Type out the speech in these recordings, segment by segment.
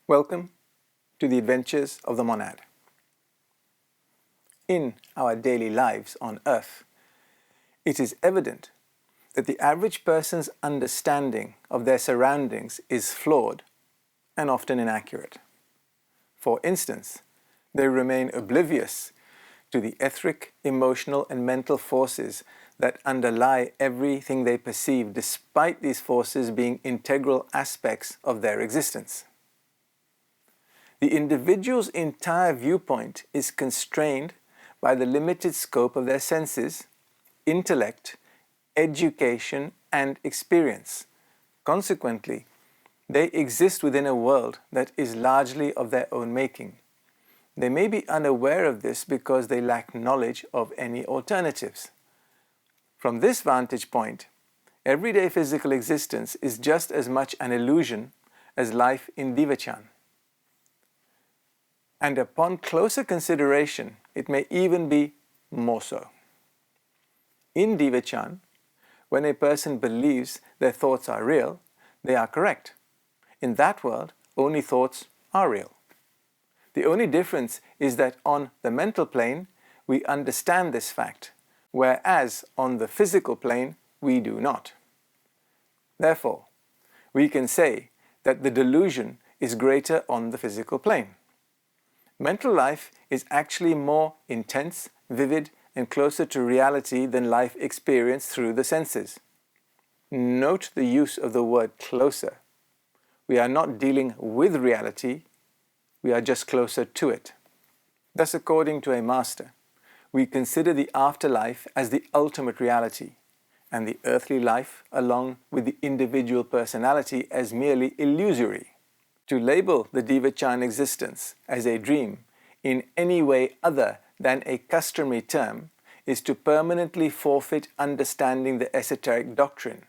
Welcome to the adventures of the monad. In our daily lives on earth, it is evident that the average person's understanding of their surroundings is flawed and often inaccurate. For instance, they remain oblivious to the etheric, emotional, and mental forces that underlie everything they perceive, despite these forces being integral aspects of their existence. The individual's entire viewpoint is constrained by the limited scope of their senses, intellect, education, and experience. Consequently, they exist within a world that is largely of their own making. They may be unaware of this because they lack knowledge of any alternatives. From this vantage point, everyday physical existence is just as much an illusion as life in Devachan. And upon closer consideration, it may even be more so. In Devachan, when a person believes their thoughts are real, they are correct. In that world, only thoughts are real. The only difference is that on the mental plane, we understand this fact, whereas on the physical plane, we do not. Therefore, we can say that the delusion is greater on the physical plane. Mental life is actually more intense, vivid, and closer to reality than life experienced through the senses. Note the use of the word closer. We are not dealing with reality, we are just closer to it. Thus, according to a master, we consider the afterlife as the ultimate reality, and the earthly life, along with the individual personality, as merely illusory. To label the Devachan existence as a dream in any way other than a customary term is to permanently forfeit understanding the Esoteric Doctrine,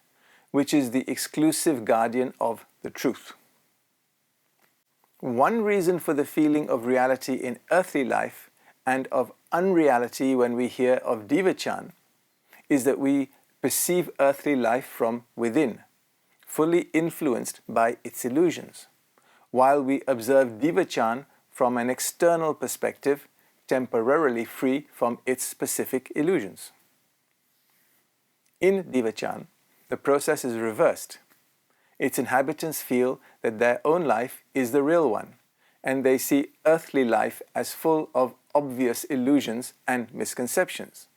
which is the exclusive guardian of the truth. One reason for the feeling of reality in earthly life and of unreality when we hear of Devachan is that we perceive earthly life from within, fully influenced by its illusions, while we observe Devachan from an external perspective, temporarily free from its specific illusions. In Devachan, the process is reversed. Its inhabitants feel that their own life is the real one, and they see earthly life as full of obvious illusions and misconceptions.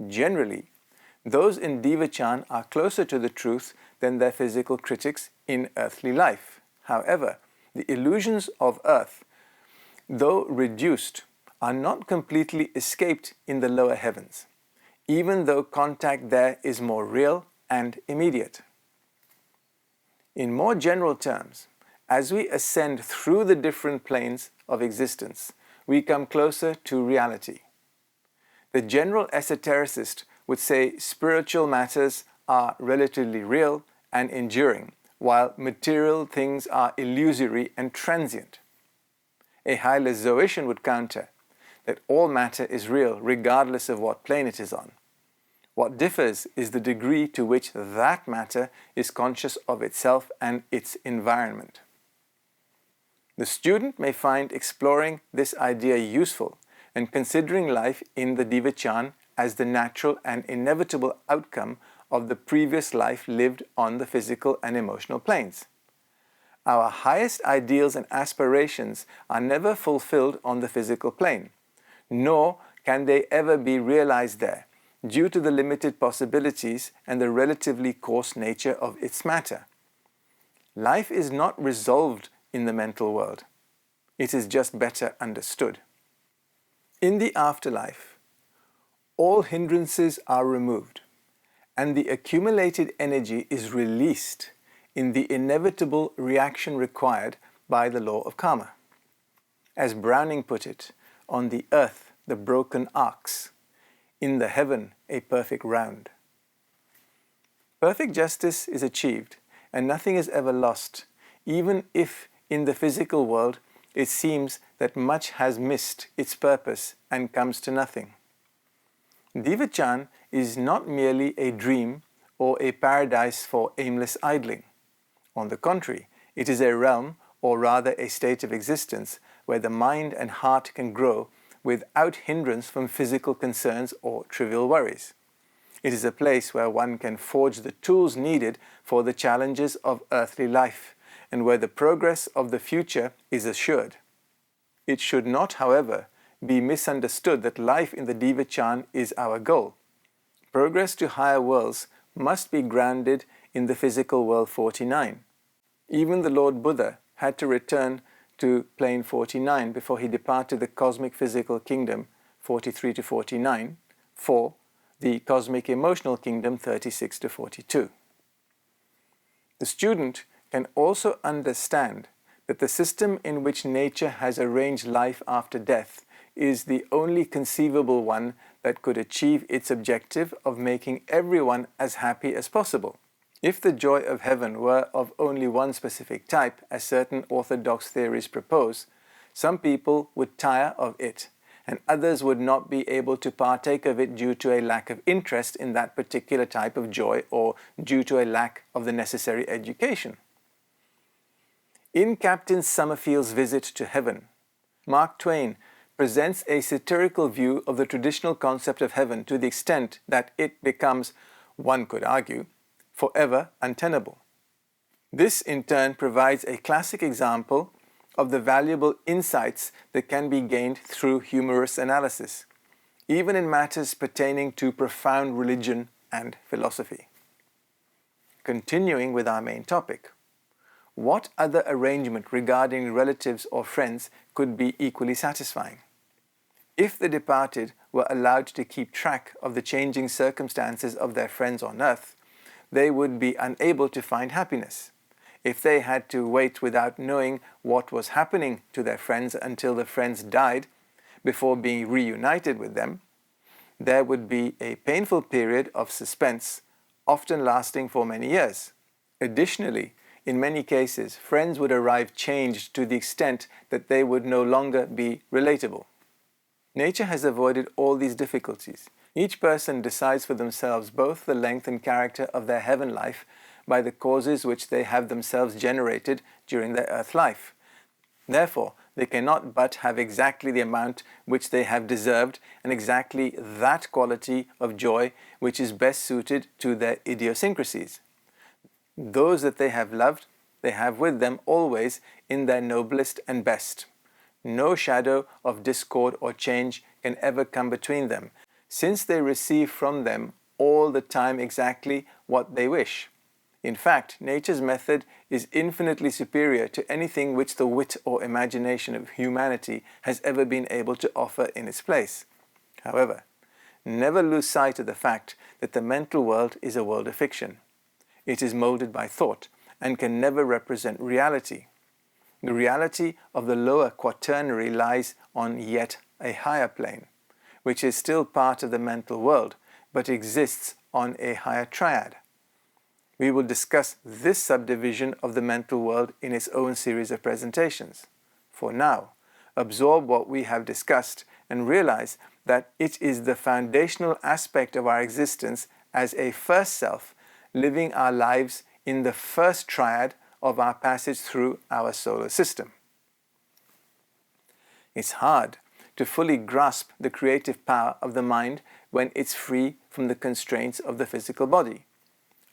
Generally, those in Devachan are closer to the truth than their physical critics in earthly life. However, the illusions of earth, though reduced, are not completely escaped in the lower heavens, even though contact there is more real and immediate. In more general terms, as we ascend through the different planes of existence, we come closer to reality. The general esotericist would say spiritual matters are relatively real and enduring, while material things are illusory and transient. A highless Zoetian would counter that all matter is real regardless of what plane it is on. What differs is the degree to which that matter is conscious of itself and its environment. The student may find exploring this idea useful and considering life in the Devachan as the natural and inevitable outcome of the previous life lived on the physical and emotional planes. Our highest ideals and aspirations are never fulfilled on the physical plane, nor can they ever be realized there, due to the limited possibilities and the relatively coarse nature of its matter. Life is not resolved in the mental world. It is just better understood. In the afterlife, all hindrances are removed, and the accumulated energy is released in the inevitable reaction required by the law of karma. As Browning put it, on the earth the broken arcs, in the heaven a perfect round. Perfect justice is achieved, and nothing is ever lost, even if in the physical world it seems that much has missed its purpose and comes to nothing. Devachan is not merely a dream or a paradise for aimless idling. On the contrary, it is a realm or rather a state of existence where the mind and heart can grow without hindrance from physical concerns or trivial worries. It is a place where one can forge the tools needed for the challenges of earthly life, and where the progress of the future is assured. It should not, however, be misunderstood that life in the Devachan is our goal. Progress to higher worlds must be grounded in the physical world 49. Even the Lord Buddha had to return to plane 49 before he departed the cosmic physical kingdom 43 to 49 for the cosmic emotional kingdom 36 to 42. The student can also understand that the system in which nature has arranged life after death is the only conceivable one that could achieve its objective of making everyone as happy as possible. If the joy of heaven were of only one specific type, as certain orthodox theories propose, some people would tire of it, and others would not be able to partake of it due to a lack of interest in that particular type of joy or due to a lack of the necessary education. In Captain Summerfield's Visit to Heaven, Mark Twain presents a satirical view of the traditional concept of heaven to the extent that it becomes, one could argue, forever untenable. This in turn provides a classic example of the valuable insights that can be gained through humorous analysis, even in matters pertaining to profound religion and philosophy. Continuing with our main topic, what other arrangement regarding relatives or friends could be equally satisfying? If the departed were allowed to keep track of the changing circumstances of their friends on earth, they would be unable to find happiness. If they had to wait without knowing what was happening to their friends until the friends died before being reunited with them, there would be a painful period of suspense, often lasting for many years. Additionally, in many cases, friends would arrive changed to the extent that they would no longer be relatable. Nature has avoided all these difficulties. Each person decides for themselves both the length and character of their heaven life by the causes which they have themselves generated during their earth life. Therefore, they cannot but have exactly the amount which they have deserved and exactly that quality of joy which is best suited to their idiosyncrasies. Those that they have loved, they have with them always in their noblest and best. No shadow of discord or change can ever come between them, since they receive from them all the time exactly what they wish. In fact, nature's method is infinitely superior to anything which the wit or imagination of humanity has ever been able to offer in its place. However, never lose sight of the fact that the mental world is a world of fiction. It is molded by thought and can never represent reality. The reality of the lower quaternary lies on yet a higher plane, which is still part of the mental world, but exists on a higher triad. We will discuss this subdivision of the mental world in its own series of presentations. For now, absorb what we have discussed and realize that it is the foundational aspect of our existence as a first self, living our lives in the first triad of our passage through our solar system. It's hard to fully grasp the creative power of the mind when it's free from the constraints of the physical body.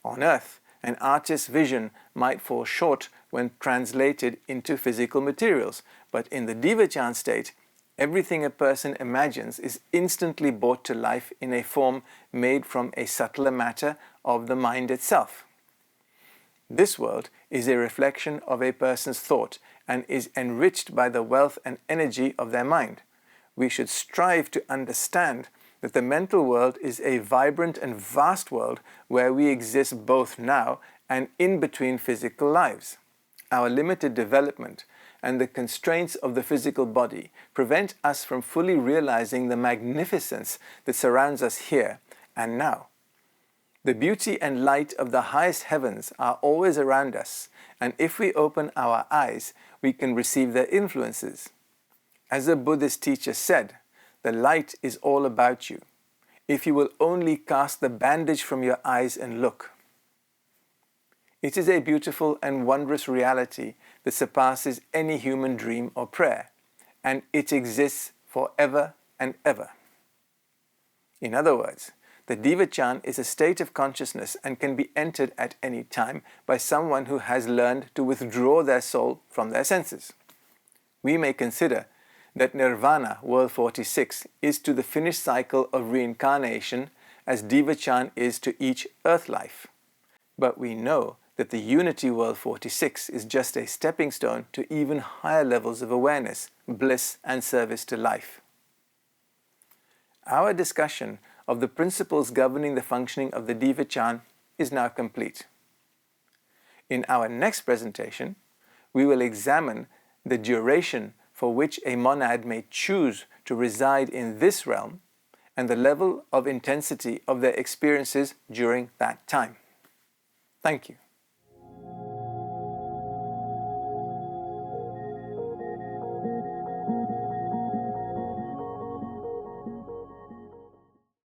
On Earth, an artist's vision might fall short when translated into physical materials, but in the Devachan state, everything a person imagines is instantly brought to life in a form made from a subtler matter of the mind itself. This world is a reflection of a person's thought and is enriched by the wealth and energy of their mind. We should strive to understand that the mental world is a vibrant and vast world where we exist both now and in between physical lives. Our limited development and the constraints of the physical body prevent us from fully realizing the magnificence that surrounds us here and now. The beauty and light of the highest heavens are always around us, and if we open our eyes, we can receive their influences. As a Buddhist teacher said, the light is all about you, if you will only cast the bandage from your eyes and look. It is a beautiful and wondrous reality that surpasses any human dream or prayer, and it exists forever and ever. In other words, the Devachan is a state of consciousness and can be entered at any time by someone who has learned to withdraw their soul from their senses. We may consider that Nirvana, World 46, is to the finished cycle of reincarnation as Devachan is to each earth life. But we know that the Unity World 46 is just a stepping stone to even higher levels of awareness, bliss and service to life. Our discussion of the principles governing the functioning of the Devachan is now complete. In our next presentation, we will examine the duration for which a monad may choose to reside in this realm and the level of intensity of their experiences during that time. Thank you.